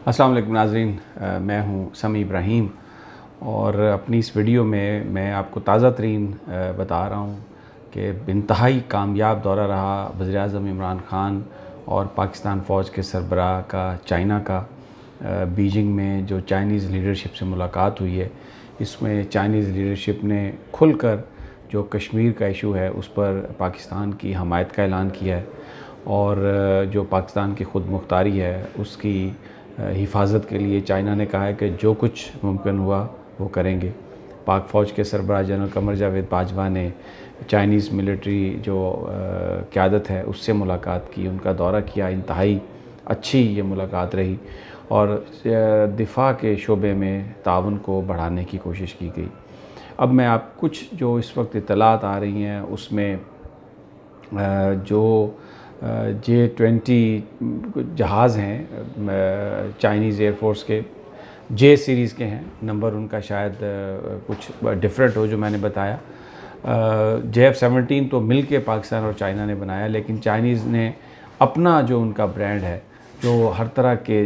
अस्सलाम वालेकुम नाज़रीन, मैं हूं समी इब्राहीम और अपनी इस वीडियो में मैं आपको ताज़ा तरीन बता रहा हूं कि इंतहाई कामयाब दौरा रहा वज़ीर-ए-आज़म इमरान ख़ान और पाकिस्तान फ़ौज के सरबराह का चाइना का। बीजिंग में जो चाइनीज़ लीडरशिप से मुलाकात हुई है, इसमें चाइनीज़ लीडरशिप ने खुलकर जो कश्मीर का इशू है उस पर पाकिस्तान की हमायत का ऐलान किया है और जो पाकिस्तान की ख़ुद मुख्तारी है उसकी हिफाजत के लिए चाइना ने कहा है कि जो कुछ मुमकिन हुआ वो करेंगे। पाक फ़ौज के सरबराह जनरल कमर जावेद बाजवा ने चाइनीज़ मिलिट्री जो क़यादत है उससे मुलाकात की, उनका दौरा किया। इंतहाई अच्छी ये मुलाकात रही और दिफ़ा के शोबे में ताउन को बढ़ाने की कोशिश की गई। अब मैं आप कुछ जो इस वक्त इत्तलात आ रही हैं उसमें जो J-20 जहाज़ हैं चाइनीज़ एयरफोर्स के, J सीरीज़ के हैं। नंबर उनका शायद कुछ डिफरेंट हो जो मैंने बताया। JF-17 तो मिल के पाकिस्तान और चाइना ने बनाया, लेकिन चाइनीज़ ने अपना जो उनका ब्रांड है जो हर तरह के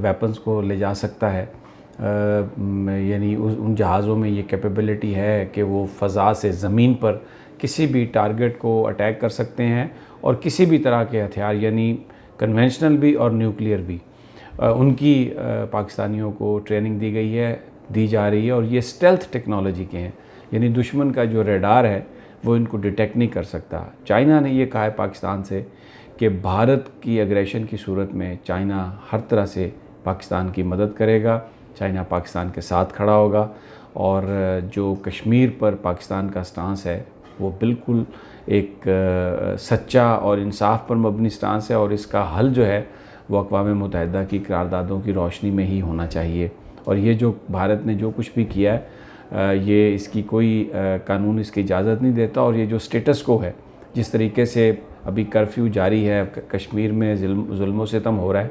वेपन्स को ले जा सकता है, यानी उन जहाज़ों में ये कैपेबिलिटी है कि वो फ़ज़ा से ज़मीन पर किसी भी टारगेट को अटैक कर सकते हैं और किसी भी तरह के हथियार, यानी कन्वेंशनल भी और न्यूक्लियर भी। उनकी पाकिस्तानियों को ट्रेनिंग दी गई है, दी जा रही है और ये स्टेल्थ टेक्नोलॉजी के हैं, यानी दुश्मन का जो रेडार है वो इनको डिटेक्ट नहीं कर सकता। चाइना ने ये कहा है पाकिस्तान से कि भारत की एग्रेशन की सूरत में चाइना हर तरह से पाकिस्तान की मदद करेगा, चाइना पाकिस्तान के साथ खड़ा होगा और जो कश्मीर पर पाकिस्तान का स्टांस है वो बिल्कुल एक सच्चा और इंसाफ पर मबनी स्टांस है और इसका हल जो है वो अक़वाम मुत्तहिदा की करारदादों की रोशनी में ही होना चाहिए। और ये जो भारत ने जो कुछ भी किया है ये इसकी कोई कानून इसकी इजाज़त नहीं देता। और ये जो स्टेटस को है, जिस तरीके से अभी कर्फ्यू जारी है, कश्मीर में जुल्म सितम हो रहा है,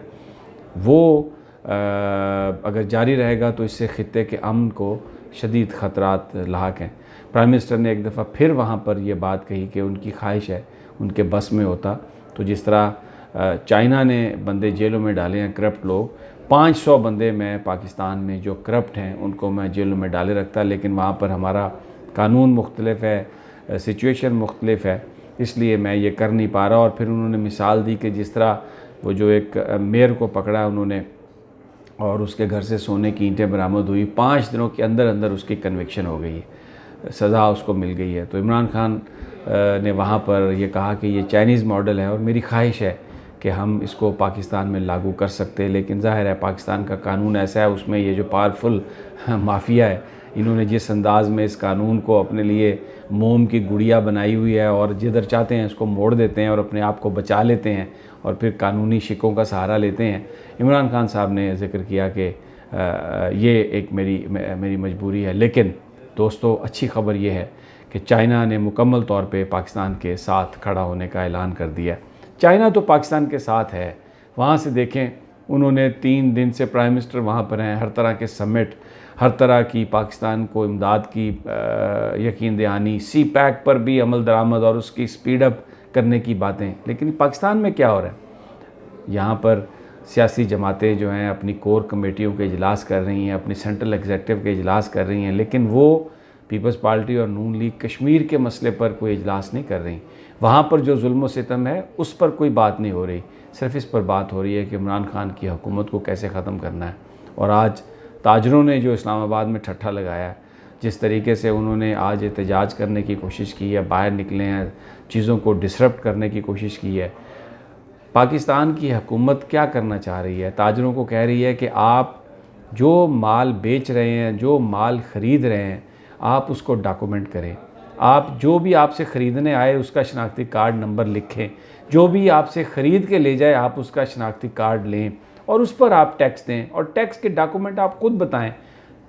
वो अगर जारी रहेगा तो इससे ख़ित्ते के अमन को शदीद ख़तरात लाहक हैं। प्राइम मिनिस्टर ने एक दफ़ा फिर वहाँ पर यह बात कही कि उनकी ख्वाहिश है उनके बस में होता तो जिस तरह चाइना ने बंदे जेलों में डाले हैं करप्ट लोग, 500 बंदे मैं पाकिस्तान में जो करप्ट हैं उनको मैं जेलों में डाले रखता, लेकिन वहाँ पर हमारा कानून मुख्तलिफ है, सिचुएशन मुख्तलिफ है, इसलिए मैं ये कर नहीं पा रहा। और फिर उन्होंने मिसाल दी कि जिस तरह वो जो एक मेयर को पकड़ा उन्होंने और उसके घर से सोने की ईंटें बरामद हुई, 5 दिनों के अंदर अंदर उसकी कन्विक्शन हो गई है, सज़ा उसको मिल गई है। तो इमरान ख़ान ने वहाँ पर यह कहा कि ये चाइनीज़ मॉडल है और मेरी ख्वाहिश है कि हम इसको पाकिस्तान में लागू कर सकते हैं, लेकिन ज़ाहिर है पाकिस्तान का कानून ऐसा है, उसमें ये जो पावरफुल माफिया है इन्होंने जिस अंदाज़ में इस कानून को अपने लिए मोम की गुड़िया बनाई हुई है और जिधर चाहते हैं इसको मोड़ देते हैं और अपने आप को बचा लेते हैं और फिर कानूनी शिकों का सहारा लेते हैं। इमरान ख़ान साहब ने ज़िक्र किया कि ये एक मेरी मजबूरी है। लेकिन दोस्तों, अच्छी ख़बर ये है कि चाइना ने मुकम्मल तौर पे पाकिस्तान के साथ खड़ा होने का ऐलान कर दिया। चाइना तो पाकिस्तान के साथ है, वहाँ से देखें उन्होंने 3 दिन से प्राइम मिनिस्टर वहाँ पर हैं, हर तरह के समिट, हर तरह की पाकिस्तान को इमदाद की यकीन दहानी, सी पैक पर भी अमल दरामद और उसकी स्पीड अप करने की बातें। लेकिन पाकिस्तान में क्या हो रहा है? यहाँ पर सियासी जमातें जो हैं अपनी कोर कमेटियों के इजलास कर रही हैं, अपनी सेंट्रल एग्जीक्यूटिव के इजलास कर रही हैं, लेकिन वो पीपल्स पार्टी और नून लीग कश्मीर के मसले पर कोई इजलास नहीं कर रही। वहाँ पर जो जुल्म सितम है उस पर कोई बात नहीं हो रही, सिर्फ इस पर बात हो रही है कि इमरान ख़ान की हुकूमत को कैसे ख़त्म करना है। और आज ताजरों ने जो इस्लामाबाद में ठट्ठा लगाया है, जिस तरीके से उन्होंने आज एहतजाज करने की कोशिश की है, बाहर निकले हैं, चीज़ों को डिसरप्ट करने की कोशिश की है। पाकिस्तान की हुकूमत क्या करना चाह रही है? ताजरों को कह रही है कि आप जो माल बेच रहे हैं, जो माल ख़रीद रहे हैं, आप उसको डॉक्यूमेंट करें। आप जो भी आपसे ख़रीदने आए उसका शनाख्ती कार्ड नंबर लिखें, जो भी आपसे ख़रीद के ले जाए आप उसका शनाख्ती कार्ड लें और उस पर आप टैक्स दें और टैक्स के डॉक्यूमेंट आप ख़ुद बताएं।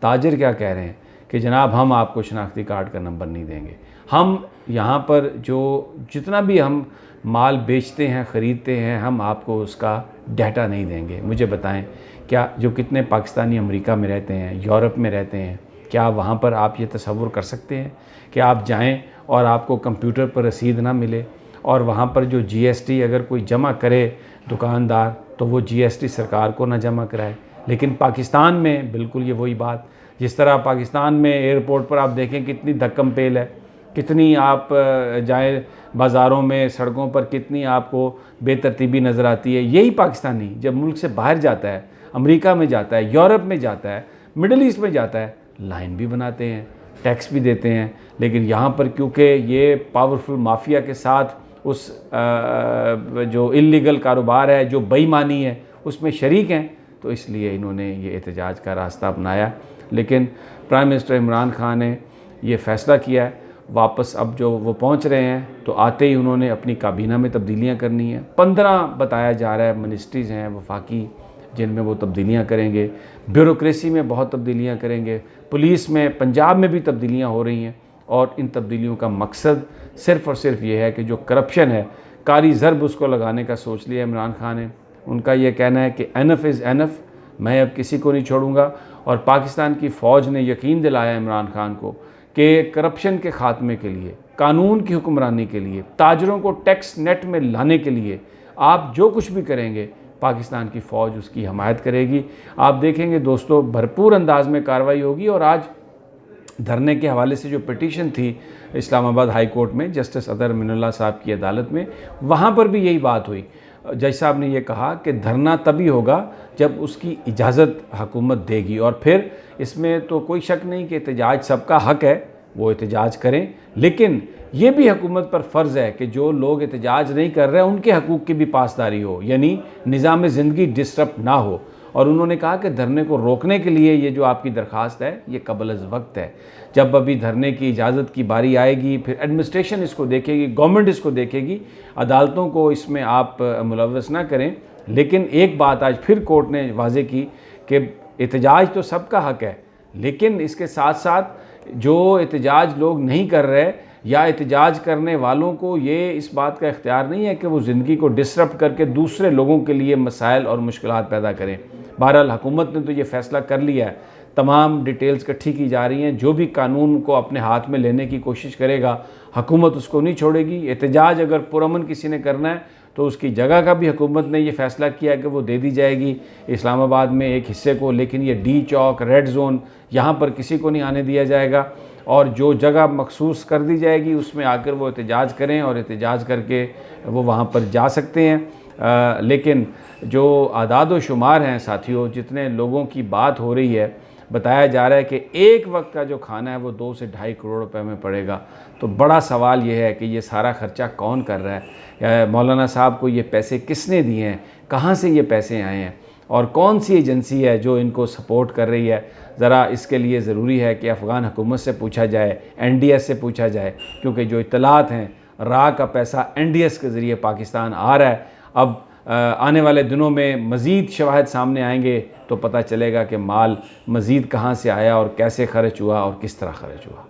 ताजर क्या कह रहे हैं कि जनाब हम आपको शनाख्ती कार्ड का नंबर नहीं देंगे, हम यहाँ पर जो जितना भी हम माल बेचते हैं, ख़रीदते हैं, हम आपको उसका डाटा नहीं देंगे। मुझे बताएं, क्या जो कितने पाकिस्तानी अमेरिका में रहते हैं, यूरोप में रहते हैं, क्या वहाँ पर आप ये तसव्वुर कर सकते हैं कि आप जाएं और आपको कंप्यूटर पर रसीद ना मिले और वहाँ पर जो GST अगर कोई जमा करे दुकानदार तो वो जीएसटी सरकार को ना जमा कराए। लेकिन पाकिस्तान में बिल्कुल ये वही बात, जिस तरह पाकिस्तान में एयरपोर्ट पर आप देखें कितनी धक्कम पेल है, कितनी आप जाए बाज़ारों में, सड़कों पर कितनी आपको बेतरतीबी नज़र आती है। यही पाकिस्तानी जब मुल्क से बाहर जाता है, अमेरिका में जाता है, यूरोप में जाता है, मिडल ईस्ट में जाता है, लाइन भी बनाते हैं, टैक्स भी देते हैं। लेकिन यहाँ पर क्योंकि ये पावरफुल माफिया के साथ उस जो इल्लीगल कारोबार है, जो बेईमानी है, उसमें शरीक हैं, तो इसलिए इन्होंने ये एहतजाज का रास्ता अपनाया। लेकिन प्राइम मिनिस्टर इमरान खान ने ये फ़ैसला किया है, वापस अब जो वो पहुंच रहे हैं तो आते ही उन्होंने अपनी काबीना में तब्दीलियां करनी है। 15 बताया जा रहा है मिनिस्ट्रीज़ हैं वफाकी, जिनमें वो तब्दीलियां करेंगे। ब्यूरोक्रेसी में बहुत तब्दीलियां करेंगे। पुलिस में, पंजाब में भी तब्दीलियां हो रही हैं, और इन तब्दीलियों का मकसद सिर्फ़ और सिर्फ ये है कि जो करप्शन है, कारी ज़रब उसको लगाने का सोच लिया इमरान खान ने। उनका ये कहना है कि एनफ इज़ एनफ, मैं अब किसी को नहीं छोड़ूंगा। और पाकिस्तान की फ़ौज ने यकीन दिलाया इमरान खान को कि करप्शन के ख़ात्मे के लिए, कानून की हुक्मरानी के लिए, ताजरों को टैक्स नेट में लाने के लिए आप जो कुछ भी करेंगे, पाकिस्तान की फ़ौज उसकी हमायत करेगी। आप देखेंगे दोस्तों, भरपूर अंदाज में कार्रवाई होगी। और आज धरने के हवाले से जो पिटीशन थी इस्लामाबाद हाई कोर्ट में जस्टिस अतर मिनुल्लाह साहब की अदालत में, वहाँ पर भी यही बात हुई। जज साहब ने ये कहा कि धरना तभी होगा जब उसकी इजाज़त हुकूमत देगी। और फिर इसमें तो कोई शक नहीं कि एहतजाज सबका हक है, वो एहतजाज करें, लेकिन ये भी हुकूमत पर फ़र्ज़ है कि जो लोग एहतजाज नहीं कर रहे हैं उनके हकूक़ की भी पासदारी हो, यानी निज़ाम ज़िंदगी डिस्टर्ब ना हो। और उन्होंने कहा कि धरने को रोकने के लिए ये जो आपकी दरख्वास्त है ये कबल-अज़-वक्त है। जब अभी धरने की इजाज़त की बारी आएगी, फिर एडमिनिस्ट्रेशन इसको देखेगी, गवर्नमेंट इसको देखेगी, अदालतों को इसमें आप मुलव्वस ना करें। लेकिन एक बात आज फिर कोर्ट ने वाज़े की कि एहतजाज तो सबका हक है, लेकिन इसके साथ साथ जो एहतजाज लोग नहीं कर रहे या एहतजाज करने वालों को ये इस बात का इख्तियार नहीं है कि वो ज़िंदगी को डिसरप्ट करके दूसरे लोगों के लिए मसाइल और मुश्किलात पैदा करें। बहरहाल हुकूमत ने तो ये फ़ैसला कर लिया है, तमाम डिटेल्स इकट्ठी की जा रही हैं। जो भी कानून को अपने हाथ में लेने की कोशिश करेगा, हुकूमत उसको नहीं छोड़ेगी। एहतजाज अगर पुरअमन किसी ने करना है तो उसकी जगह का भी हुकूमत ने ये फ़ैसला किया कि वो दे दी जाएगी इस्लामाबाद में एक हिस्से को। लेकिन ये डी चौक, रेड जोन, यहाँ पर किसी को नहीं आने दिया जाएगा। और जो जगह मखसूस कर दी जाएगी उसमें आकर वो एहतजाज करें और एहतजाज करके वो वहाँ पर जा सकते हैं। लेकिन जो आदाद व शुमार हैं साथियों, जितने लोगों की बात हो रही है, बताया जा रहा है कि एक वक्त का जो खाना है वो 2 से ढाई करोड़ रुपए में पड़ेगा। तो बड़ा सवाल ये है कि ये सारा ख़र्चा कौन कर रहा है? मौलाना साहब को ये पैसे किसने दिए हैं? कहाँ से ये पैसे आए हैं? और कौन सी एजेंसी है जो इनको सपोर्ट कर रही है? ज़रा इसके लिए ज़रूरी है कि अफ़गान हुकूमत से पूछा जाए, NDS से पूछा जाए, क्योंकि जो इत्तलात हैं, रा का पैसा NDS के ज़रिए पाकिस्तान आ रहा है। अब आने वाले दिनों में मज़ीद शवाहिद सामने आएंगे तो पता चलेगा कि माल मज़ीद कहाँ से आया और कैसे ख़र्च हुआ और किस तरह ख़र्च हुआ।